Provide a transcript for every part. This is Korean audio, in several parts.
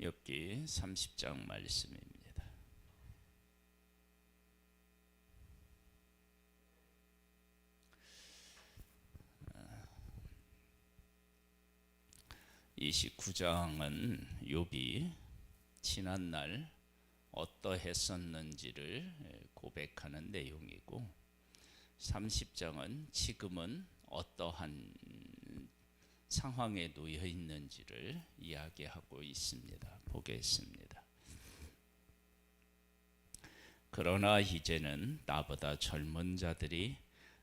욥기 30장 말씀입니다. 이 29장은 욥이 지난날 어떠했었는지를 고백하는 내용이고, 30장은 지금은 어떠한 상황에 놓여 있는지를 이야기하고 있습니다. 보겠습니다. 그러나 이제는 나보다 젊은 자들이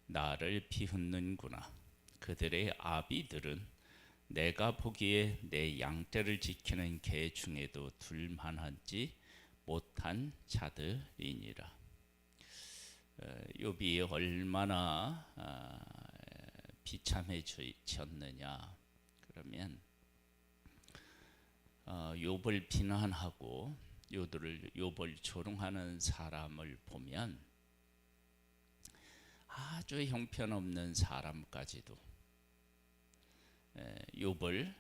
나를 비웃는구나. 그들의 아비들은 내가 보기에 내 양떼를 지키는 개 중에도 둘만하지 못한 자들이니라. 욥이 얼마나 비참해졌느냐. 그러면 욥을 비난하고 욥을 조롱하는 사람을 보면 아주 형편없는 사람까지도 욥을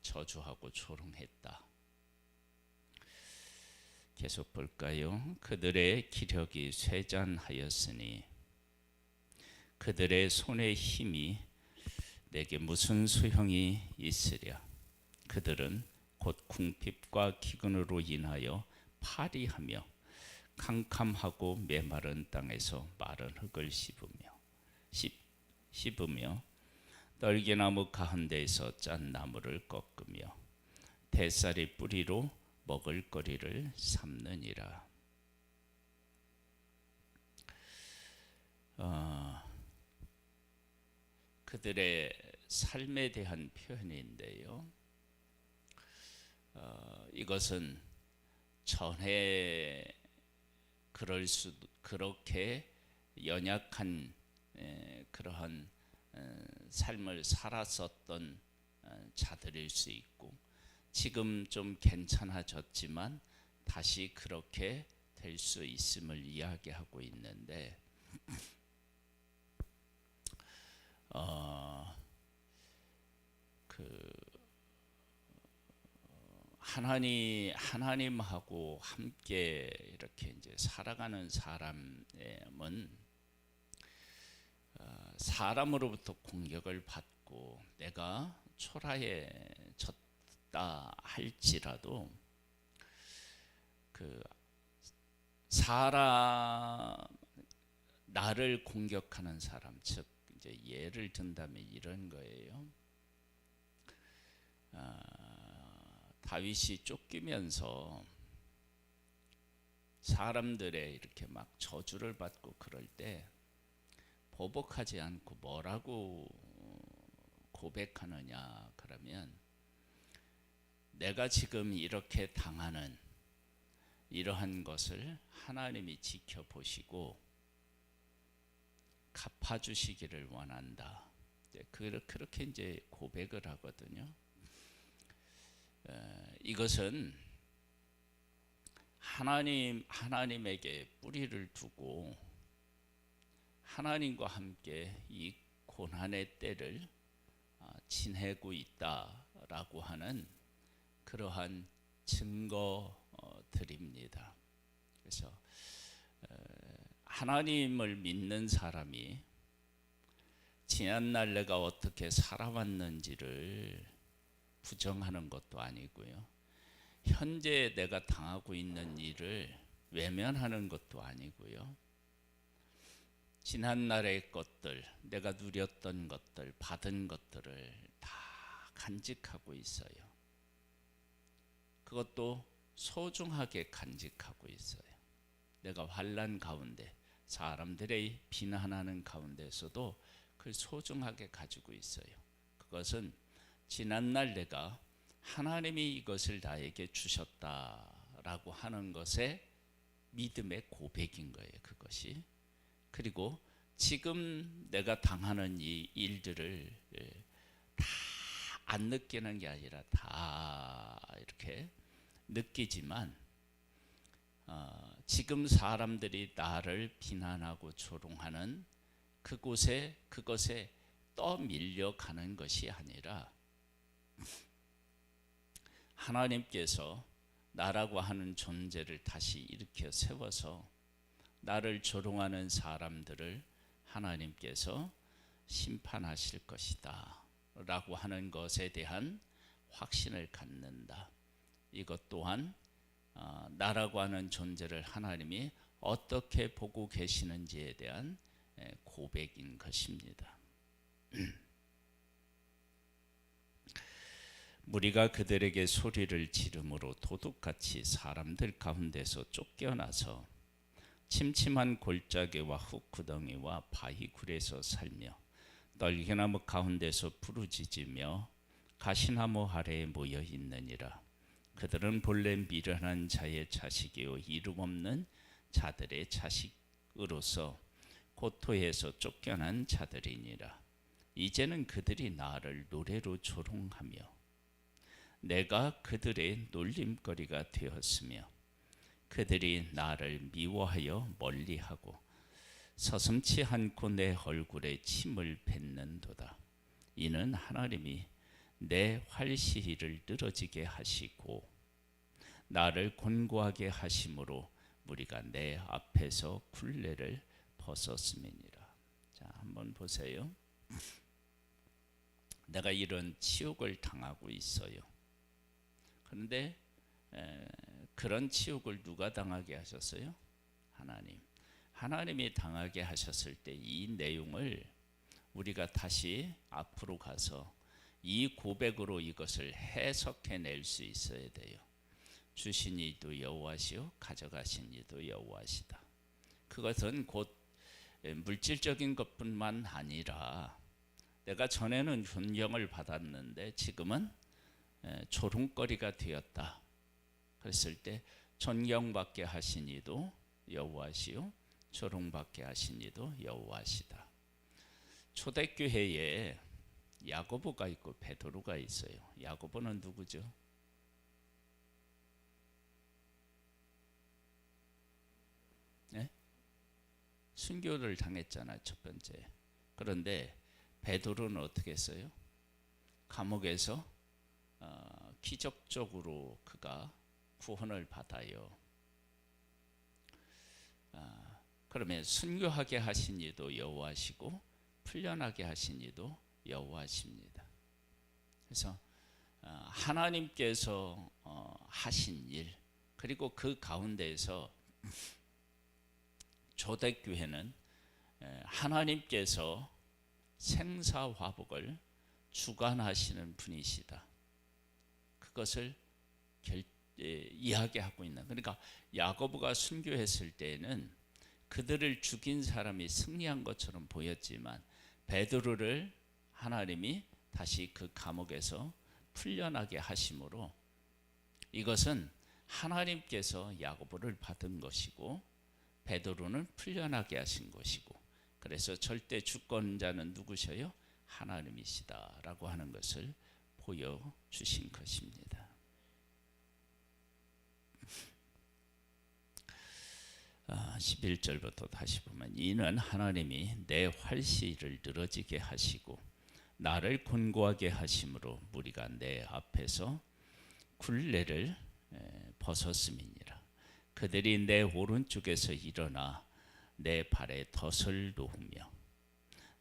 저주하고 조롱했다. 계속 볼까요? 그들의 기력이 쇠잔하였으니 그들의 손의 힘이 내게 무슨 소용이 있으랴. 그들은 곧 궁핍과 기근으로 인하여 파리하며 캄캄하고 메마른 땅에서 마른 흙을 씹으며 떨기나무 가운데에서 짠 나무를 꺾으며 대쌀이 뿌리로 먹을거리를 삼느니라. 그들의 삶에 대한 표현인데요. 이것은 전에 그렇게 연약한 그러한 삶을 살았었던 자들일 수 있고, 지금 좀 괜찮아졌지만 다시 그렇게 될 수 있음을 이야기하고 있는데, 하나님하고 함께 이렇게 이제 살아가는 사람은 사람으로부터 공격을 받고 내가 초라해졌다 할지라도 나를 공격하는 사람, 즉 이제 예를 든다면 이런 거예요. 다윗이 쫓기면서 사람들의 이렇게 막 저주를 받고 그럴 때 보복하지 않고 뭐라고 고백하느냐. 그러면 내가 지금 이렇게 당하는 이러한 것을 하나님이 지켜보시고 갚아주시기를 원한다. 그렇게 이제 고백을 하거든요. 이것은 하나님에게 뿌리를 두고 하나님과 함께 이 고난의 때를 지내고 있다라고 하는 그러한 증거들입니다. 그래서 하나님을 믿는 사람이 지난날 내가 어떻게 살아왔는지를 부정하는 것도 아니고요, 현재 내가 당하고 있는 일을 외면하는 것도 아니고요, 지난날의 것들, 내가 누렸던 것들, 받은 것들을 다 간직하고 있어요. 그것도 소중하게 간직하고 있어요. 내가 환난 가운데, 사람들의 비난하는 가운데서도 그걸 소중하게 가지고 있어요. 그것은 지난날 내가 하나님이 이것을 나에게 주셨다라고 하는 것에 믿음의 고백인 거예요. 그것이. 그리고 지금 내가 당하는 이 일들을 다 안 느끼는 게 아니라 다 이렇게 느끼지만, 지금 사람들이 나를 비난하고 조롱하는 그것에 떠밀려가는 것이 아니라 하나님께서 나라고 하는 존재를 다시 일으켜 세워서 나를 조롱하는 사람들을 하나님께서 심판하실 것이다 라고 하는 것에 대한 확신을 갖는다. 이것 또한 나라고 하는 존재를 하나님이 어떻게 보고 계시는지에 대한 고백인 것입니다. 무리가 그들에게 소리를 지름으로 도둑같이 사람들 가운데서 쫓겨나서 침침한 골짜기와 흙구덩이와 바위굴에서 살며 떨기나무 가운데서 부르짖으며 가시나무 아래에 모여 있느니라. 그들은 본래 미련한 자의 자식이요 이름 없는 자들의 자식으로서 고토에서 쫓겨난 자들이니라. 이제는 그들이 나를 노래로 조롱하며 내가 그들의 놀림거리가 되었으며 그들이 나를 미워하여 멀리하고 서슴지 않고 내 얼굴에 침을 뱉는도다. 이는 하나님이 내 활시위를 늘어지게 하시고 나를 곤고하게 하심으로 무리가 내 앞에서 굴레를 벗었음이니라. 자, 한번 보세요. 내가 이런 치욕을 당하고 있어요. 그런데 그런 치욕을 누가 당하게 하셨어요? 하나님. 하나님이 당하게 하셨을 때 이 내용을 우리가 다시 앞으로 가서 이 고백으로 이것을 해석해낼 수 있어야 돼요. 주신 이도 여호와시요 가져가신 이도 여호와시다. 그것은 곧 물질적인 것뿐만 아니라 내가 전에는 존경을 받았는데 지금은 조롱거리가 되었다. 그랬을 때 존경받게 하신 이도 여호와시요 조롱받게 하신 이도 여호와시다. 초대교회에 야고보가 있고 베드로가 있어요. 야고보는 누구죠? 네? 순교를 당했잖아요, 첫 번째. 그런데 베드로는 어떻게 했어요? 감옥에서 기적적으로 그가 구원을 받아요. 그러면 순교하게 하신 이도 여호와시고 풀려나게 하신 이도 여호와십니다. 그래서 하나님께서 하신 일, 그리고 그 가운데에서 초대교회는 하나님께서 생사화복을 주관하시는 분이시다. 그것을 이야기하고 있는. 그러니까 야고보가 순교했을 때에는 그들을 죽인 사람이 승리한 것처럼 보였지만 베드로를 하나님이 다시 그 감옥에서 풀려나게 하심으로 이것은 하나님께서 야고보를 받은 것이고 베드로는 풀려나게 하신 것이고, 그래서 절대 주권자는 누구셔요? 하나님이시다라고 하는 것을 보여주신 것입니다. 11절부터 다시 보면 이는 하나님이 내 활시를 늘어지게 하시고 나를 곤고하게 하심으로 무리가 내 앞에서 굴레를 벗었음이니라. 그들이 내 오른쪽에서 일어나 내 발에 덫을 놓으며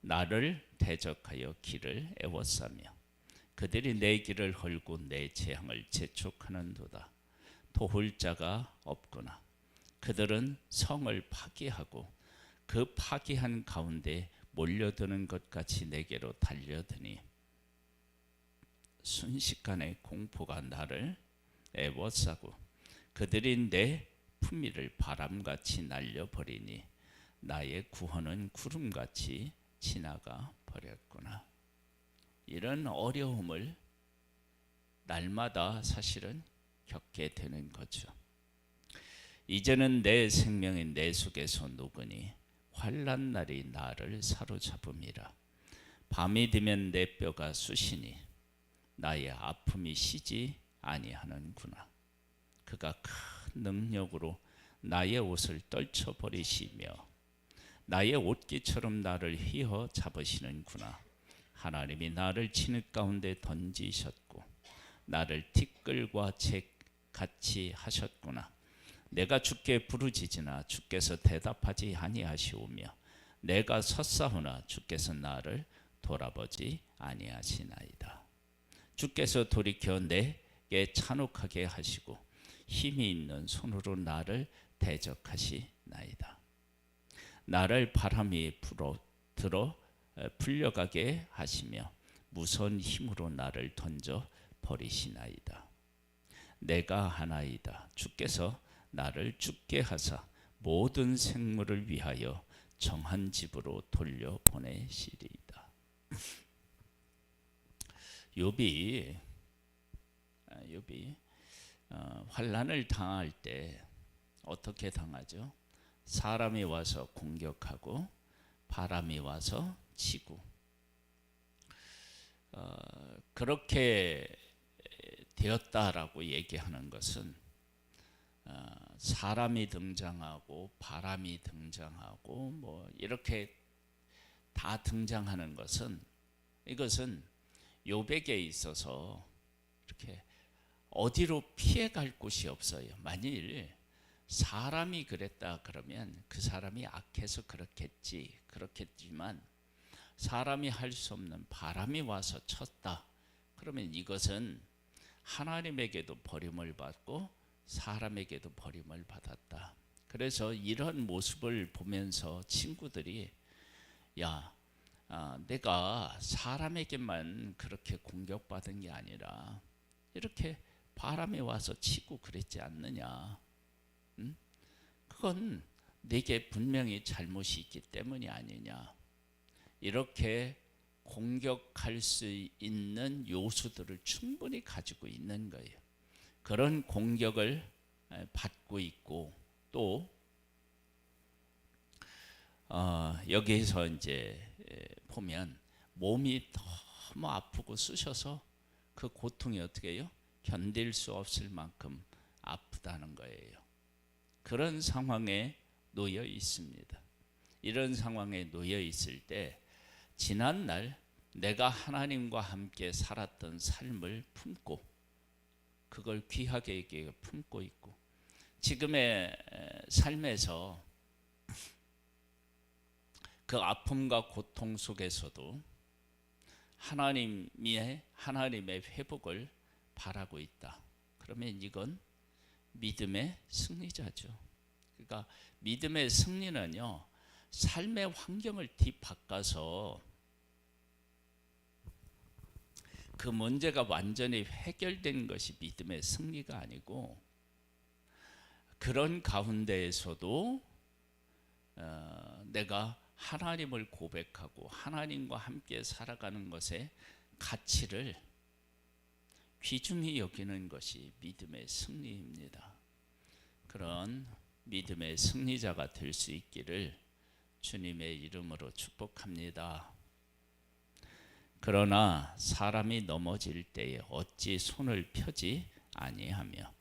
나를 대적하여 길을 애워싸며 그들이 내 길을 헐고 내 재앙을 재촉하는도다. 도울 자가 없구나. 그들은 성을 파기하고 그 파기한 가운데 몰려드는 것 같이 내게로 달려드니 순식간에 공포가 나를 애워싸고 그들이 내 품위를 바람같이 날려버리니 나의 구원은 구름같이 지나가 버렸구나. 이런 어려움을 날마다 사실은 겪게 되는 거죠. 이제는 내 생명이 내 속에서 녹으니 환난 날이 나를 사로잡음이라. 밤이 되면 내 뼈가 쑤시니 나의 아픔이 쉬지 아니하는구나. 그가 큰 능력으로 나의 옷을 떨쳐버리시며 나의 옷깃처럼 나를 휘어 잡으시는구나. 하나님이 나를 진흙 가운데 던지셨고 나를 티끌과 재 같이 하셨구나. 내가 주께 부르짖으나 주께서 대답하지 아니하시오며 내가 섰사오나 주께서 나를 돌아보지 아니하시나이다. 주께서 돌이켜 내게 찬혹하게 하시고 힘이 있는 손으로 나를 대적하시나이다. 나를 바람이 들어 풀려가게 하시며 무서운 힘으로 나를 던져 버리시나이다. 내가 하나이다. 주께서 나를 죽게 하사 모든 생물을 위하여 정한 집으로 돌려보내시리이다. 욥이 환난을 당할 때 어떻게 당하죠? 사람이 와서 공격하고 바람이 와서 치고 그렇게 되었다라고 얘기하는 것은 사람이 등장하고 바람이 등장하고 뭐 이렇게 다 등장하는 것은 이것은 욥에게 있어서 이렇게 어디로 피해갈 곳이 없어요. 만일 사람이 그랬다 그러면 그 사람이 악해서 그렇겠지만 사람이 할 수 없는 바람이 와서 쳤다 그러면 이것은 하나님에게도 버림을 받고 사람에게도 버림을 받았다. 그래서 이런 모습을 보면서 친구들이 내가 사람에게만 그렇게 공격받은 게 아니라 이렇게 바람이 와서 치고 그랬지 않느냐. 그건 내게 분명히 잘못이 있기 때문이 아니냐. 이렇게 공격할 수 있는 요소들을 충분히 가지고 있는 거예요. 그런 공격을 받고 있고 또 여기에서 이제 보면 몸이 너무 아프고 쑤셔서 그 고통이 어떻게 해요? 견딜 수 없을 만큼 아프다는 거예요. 그런 상황에 놓여 있습니다. 이런 상황에 놓여 있을 때 지난날 내가 하나님과 함께 살았던 삶을 품고 그걸 귀하게 품고 있고 지금의 삶에서 그 아픔과 고통 속에서도 하나님의 회복을 바라고 있다. 그러면 이건 믿음의 승리자죠. 그러니까 믿음의 승리는요, 삶의 환경을 뒤바꿔서 그 문제가 완전히 해결된 것이 믿음의 승리가 아니고 그런 가운데에서도 내가 하나님을 고백하고 하나님과 함께 살아가는 것의 가치를 귀중히 여기는 것이 믿음의 승리입니다. 그런 믿음의 승리자가 될 수 있기를 주님의 이름으로 축복합니다. 그러나 사람이 넘어질 때에 어찌 손을 펴지 아니하며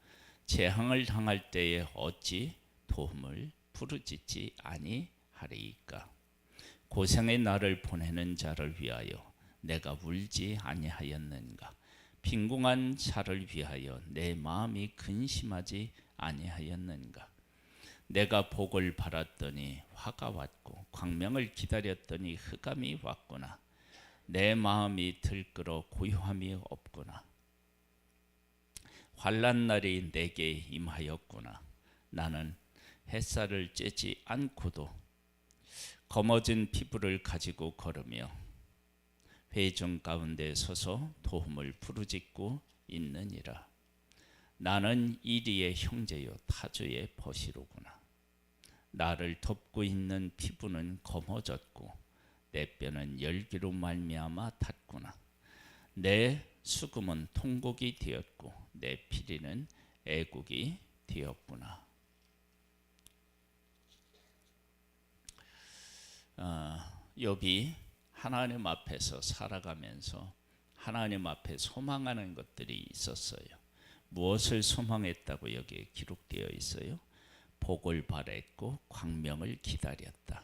재앙을 당할 때에 어찌 도움을 부르짖지 아니하리이까. 고생의 날을 보내는 자를 위하여 내가 울지 아니하였는가. 빈궁한 자를 위하여 내 마음이 근심하지 아니하였는가. 내가 복을 바랐더니 화가 왔고 광명을 기다렸더니 흑암이 왔구나. 내 마음이 들끓어 고요함이 없구나. 환난 날이 내게 임하였구나. 나는 햇살을 쬐지 않고도 검어진 피부를 가지고 걸으며 회중 가운데 서서 도움을 부르짖고 있느니라. 나는 이리의 형제요 타주의 버시로구나. 나를 덮고 있는 피부는 검어졌고 내 뼈는 열기로 말미암아 탔구나. 내 수금은 통곡이 되었고 내 피리는 애곡이 되었구나. 욥이 하나님 앞에서 살아가면서 하나님 앞에 소망하는 것들이 있었어요. 무엇을 소망했다고 여기에 기록되어 있어요? 복을 바랬고 광명을 기다렸다.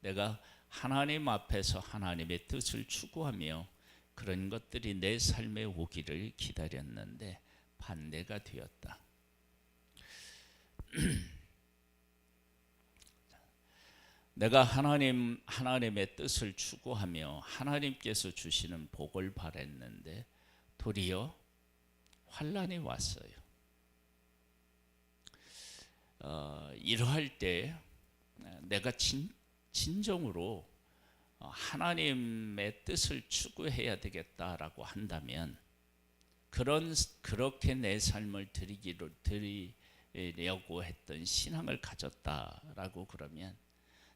내가 하나님 앞에서 하나님의 뜻을 추구하며 그런 것들이 내 삶에 오기를 기다렸는데 반대가 되었다. 내가 하나님의 뜻을 추구하며 하나님께서 주시는 복을 바랬는데 도리어 환난이 왔어요. 이러할 때 내가 진정으로 하나님의 뜻을 추구해야 되겠다라고 한다면 그렇게 내 삶을 드리려고 했던 신앙을 가졌다라고 그러면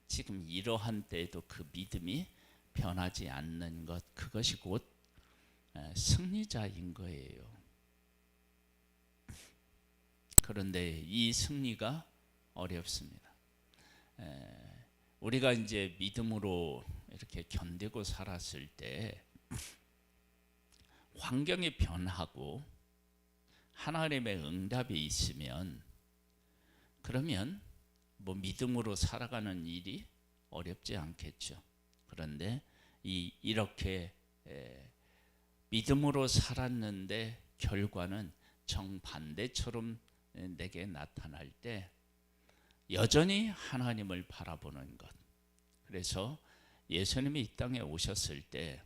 지금 이러한 때에도 그 믿음이 변하지 않는 것, 그것이 곧 승리자인 거예요. 그런데 이 승리가 어렵습니다. 우리가 이제 믿음으로 이렇게 견디고 살았을 때 환경이 변하고 하나님의 응답이 있으면 그러면 뭐 믿음으로 살아가는 일이 어렵지 않겠죠. 그런데 이렇게 믿음으로 살았는데 결과는 정반대처럼 내게 나타날 때 여전히 하나님을 바라보는 것. 그래서 예수님이 이 땅에 오셨을 때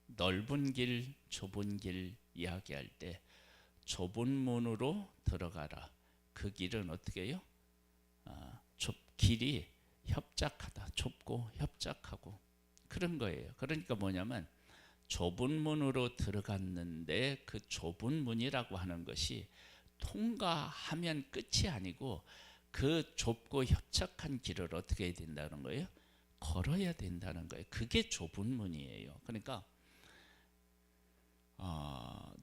넓은 길, 좁은 길 이야기할 때 좁은 문으로 들어가라. 그 길은 어떻게 해요? 길이 협착하다. 좁고 협착하고 그런 거예요. 그러니까 뭐냐면 좁은 문으로 들어갔는데 그 좁은 문이라고 하는 것이 통과하면 끝이 아니고 그 좁고 협착한 길을 어떻게 해야 된다는 거예요? 걸어야 된다는 거예요. 그게 좁은 문이에요. 그러니까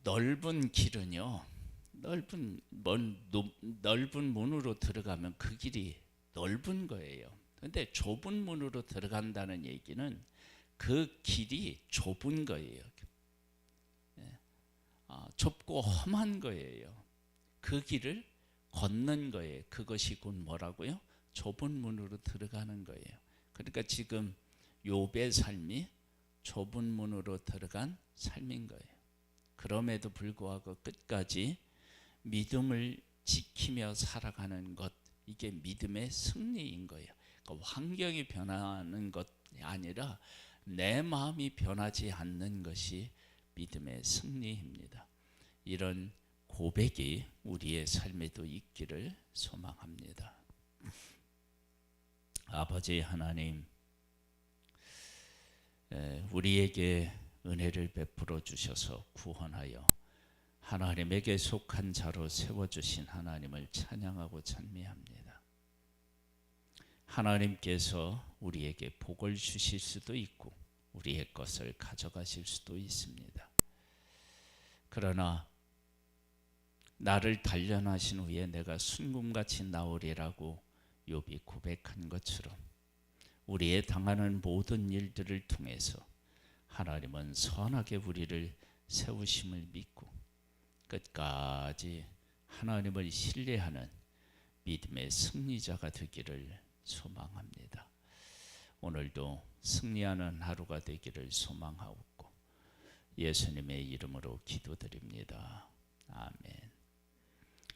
넓은 길은요, 넓은 문으로 들어가면 그 길이 넓은 거예요. 그런데 좁은 문으로 들어간다는 얘기는 그 길이 좁은 거예요. 좁고 험한 거예요. 그 길을 걷는 거예요. 그것이 곧 뭐라고요? 좁은 문으로 들어가는 거예요. 그러니까 지금 욥의 삶이 좁은 문으로 들어간 삶인 거예요. 그럼에도 불구하고 끝까지 믿음을 지키며 살아가는 것, 이게 믿음의 승리인 거예요. 그러니까 환경이 변하는 것이 아니라 내 마음이 변하지 않는 것이 믿음의 승리입니다. 이런 고백이 우리의 삶에도 있기를 소망합니다. 아버지 하나님, 우리에게 은혜를 베풀어 주셔서 구원하여 하나님에게 속한 자로 세워주신 하나님을 찬양하고 찬미합니다. 하나님께서 우리에게 복을 주실 수도 있고 우리의 것을 가져가실 수도 있습니다. 그러나 나를 단련하신 후에 내가 순금같이 나오리라고 욥이 고백한 것처럼 우리의 당하는 모든 일들을 통해서 하나님은 선하게 우리를 세우심을 믿고 끝까지 하나님을 신뢰하는 믿음의 승리자가 되기를 소망합니다. 오늘도 승리하는 하루가 되기를 소망하옵고 예수님의 이름으로 기도드립니다. 아멘.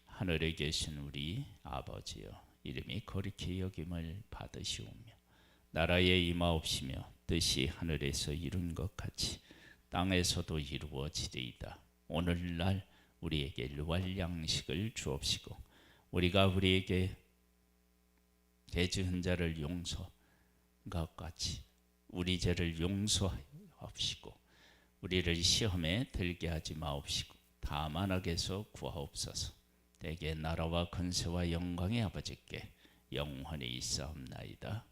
하늘에 계신 우리 아버지여, 이름이 거룩히 여김을 받으시오며 나라에 임하옵시며 뜻이 하늘에서 이룬 것 같이 땅에서도 이루어지리이다. 오늘날 우리에게 일용할 양식을 주옵시고 우리가 우리에게 대지은 자를 용서한 것 같이 우리 죄를 용서하옵시고 우리를 시험에 들게 하지 마옵시고 다만 악에서 구하옵소서. 대개 나라와 권세와 영광의 아버지께 영원히 있사옵나이다.